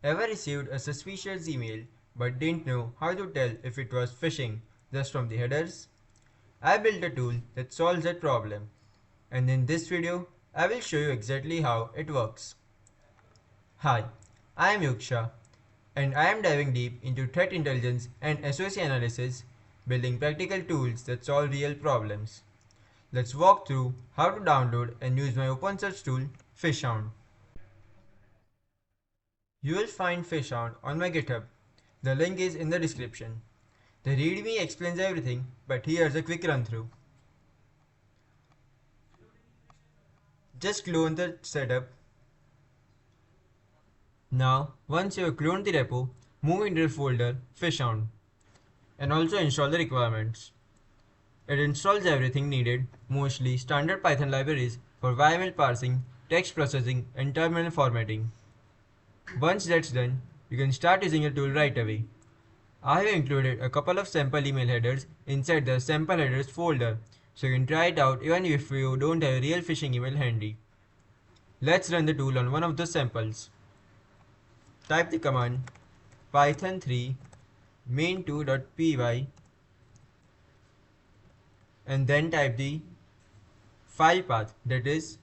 Ever received a suspicious email but didn't know how to tell if it was phishing just from the headers? I built a tool that solves that problem, and in this video I will show you exactly how it works. Hi, I am Yug Shah, and I am diving deep into threat intelligence and SOC analysis, building practical tools that solve real problems. Let's walk through how to download and use my open source tool, PhishHound. You will find PhishHound on my GitHub. The link is in the description. The README explains everything, but here's a quick run through. Just clone the setup. Now, once you have cloned the repo, move into the folder PhishHound and also install the requirements. It installs everything needed, mostly standard Python libraries for YAML parsing, text processing, and terminal formatting. Once that's done, you can start using the tool right away. I have included a couple of sample email headers inside the sample headers folder, so you can try it out even if you don't have a real phishing email handy. Let's run the tool on one of the samples. Type the command python3 main2.py and then type the file path, that is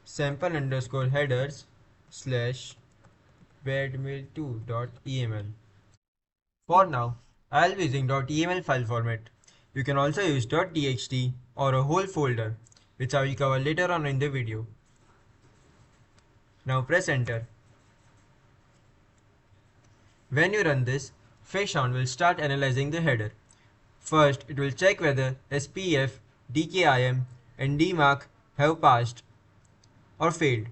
sample underscore headers slash badmail2.eml. For now, I'll be using .eml file format. You can also use .txt or a whole folder, which I will cover later on in the video. Now press enter. When you run this, PhishHound will start analyzing the header. First, it will check whether SPF, DKIM, and DMARC have passed or failed.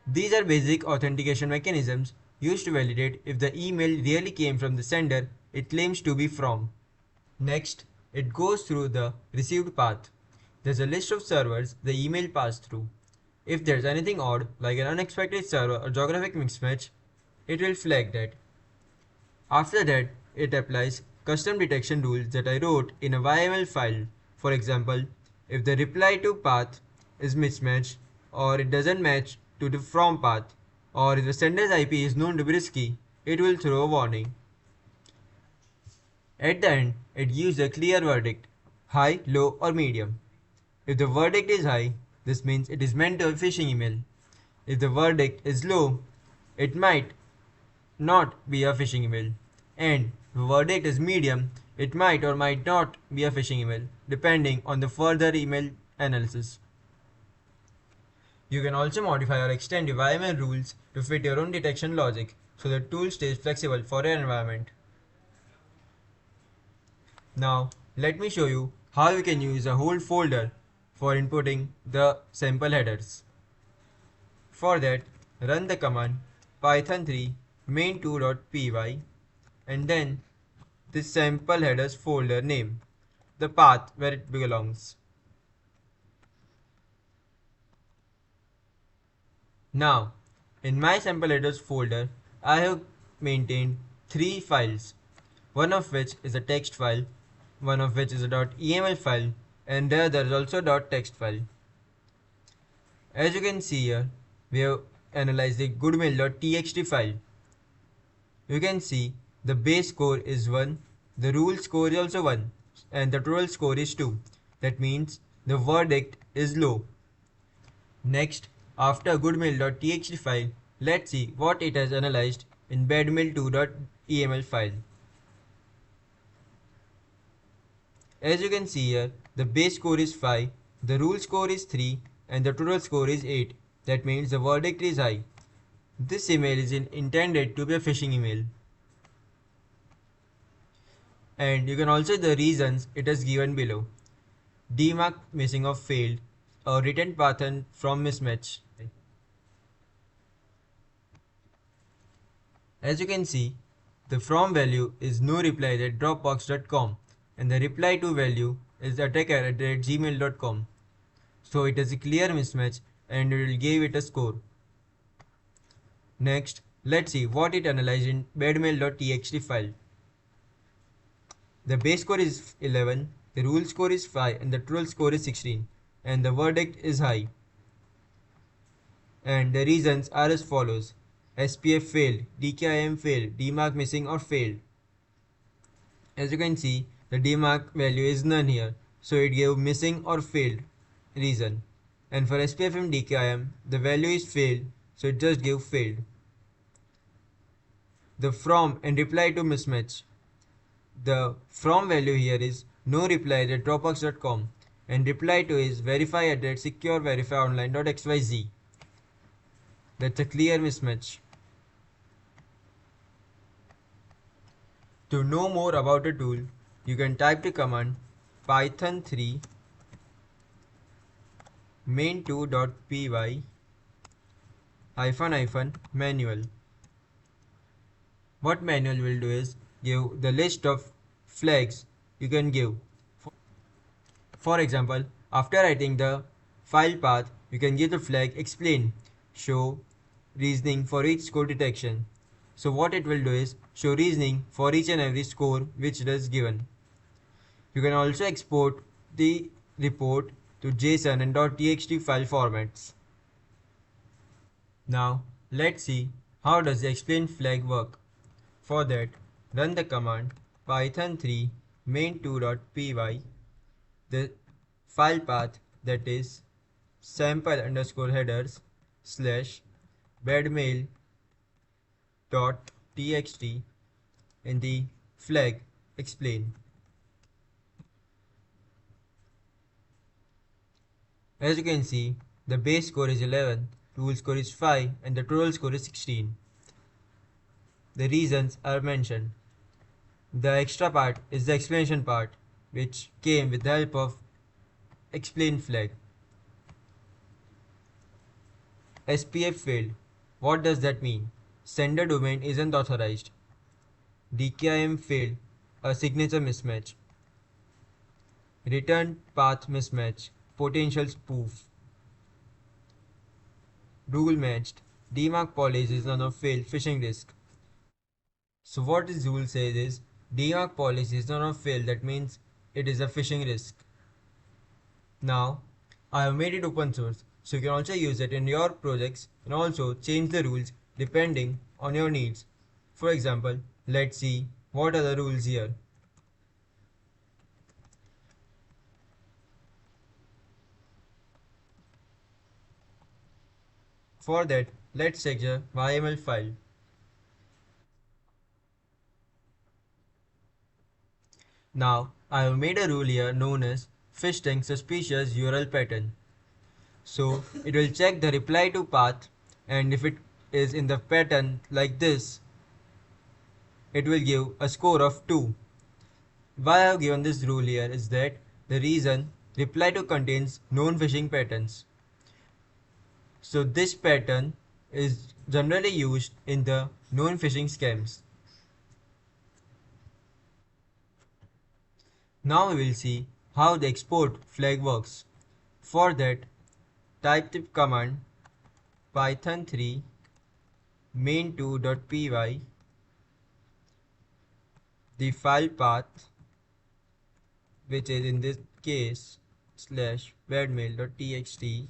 These are basic authentication mechanisms used to validate if the email really came from the sender it claims to be from. Next, it goes through the received path. There's a list of servers the email passed through. If there's anything odd, like an unexpected server or geographic mismatch, it will flag that. After that, it applies custom detection rules that I wrote in a YAML file. For example, if the reply to path is mismatched, or it doesn't match to the from path, or if the sender's IP is known to be risky, it will throw a warning. At the end, it gives a clear verdict: high, low, or medium. If the verdict is high, this means it is meant to be a phishing email. If the verdict is low, it might not be a phishing email. And if the verdict is medium, it might or might not be a phishing email, depending on the further email analysis. You can also modify or extend your YAML rules to fit your own detection logic, so the tool stays flexible for your environment. Now, let me show you how you can use a whole folder for inputting the sample headers. For that, run the command python3 main2.py and then the sample headers folder name, the path where it belongs. Now, in my sample headers folder, I have maintained 3 files, one of which is a text file, one of which is a .eml file, and the other is also a .text file. As you can see here, we have analyzed the goodmail.txt file. You can see the base score is 1, the rule score is also 1, and the total score is 2. That means the verdict is low. Next, after goodmail.txt file, let's see what it has analyzed in badmail2.eml file. As you can see here, the base score is 5, the rule score is 3, and the total score is 8. That means the verdict is high. This email is intended to be a phishing email. And you can also see the reasons it is given below. DMARC missing or failed, or written pattern from mismatch. As you can see, the from value is no reply at dropbox.com and the reply to value is attacker@gmail.com. So it is a clear mismatch and we will give it a score. Next, let's see what it analyzed in badmail.txt file. The base score is 11, the rule score is 5 and the total score is 16 and the verdict is high. And the reasons are as follows. SPF failed, DKIM failed, DMARC missing or failed. As you can see, the DMARC value is none here, so it gave missing or failed reason. And for SPF and DKIM, the value is failed, so it just gave failed. The from and reply to mismatch. The from value here is no reply at dropbox.com and reply to is verify at secureverifyonline.xyz. That's a clear mismatch. To know more about the tool, you can type the command python3 main2.py --manual. What manual will do is give the list of flags you can give. For example, after writing the file path, you can give the flag explain, show reasoning for each score detection. So what it will do is show reasoning for each and every score which it is given. You can also export the report to JSON and .txt file formats. Now let's see how does the explain flag work. For that, run the command python3 main2.py, the file path that is sample_headers / badmail.txt in the flag explain. As you can see, the base score is 11, tool score is 5 and the total score is 16. The reasons are mentioned. The extra part is the explanation part, which came with the help of explain flag. SPF failed. What does that mean? Sender domain isn't authorized. DKIM failed, a signature mismatch. Return path mismatch, potential spoof. Rule matched. DMARC policy is none of failed phishing risk. So what this rule says is DMARC policy is none of failed, that means it is a phishing risk. Now I have made it open source, so you can also use it in your projects and also change the rules depending on your needs. For example, let's see what are the rules here. For that, let's check the YAML file. Now I have made a rule here known as phishing suspicious URL pattern. So it will check the reply to path, and if it is in the pattern like this, it will give a score of 2. Why I have given this rule here is that the reason reply to contains known phishing patterns. So this pattern is generally used in the known phishing scams. Now we will see how the export flag works. For that, type the command python3 main2.py, the file path, which is in this case /badmail.txt,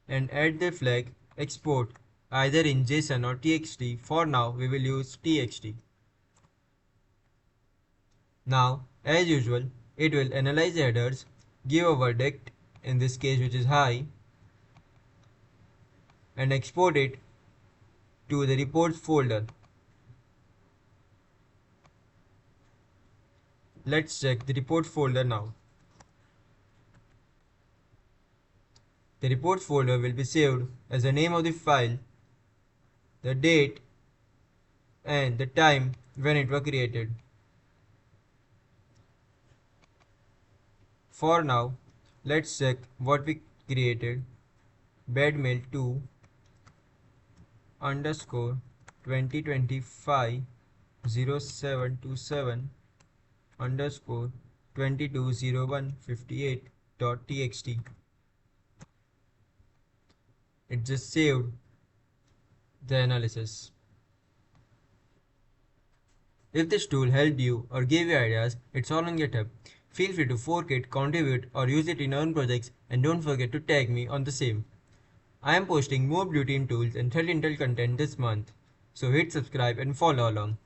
and add the flag export either in JSON or TXT. For now we will use TXT. Now as usual, it will analyze the headers, give a verdict, in this case which is high, and export it to the reports folder. Let's check the report folder now. The report folder will be saved as the name of the file, the date, and the time when it was created. For now, let's check what we created. Badmail 2 underscore 2025 0727 underscore 220158.txt. It just saved the analysis. If this tool helped you or gave you ideas, it's all on GitHub. Feel free to fork it, contribute, or use it in your own projects, and don't forget to tag me on the same. I am posting more Blue Team tools and threat intel content this month, so hit subscribe and follow along.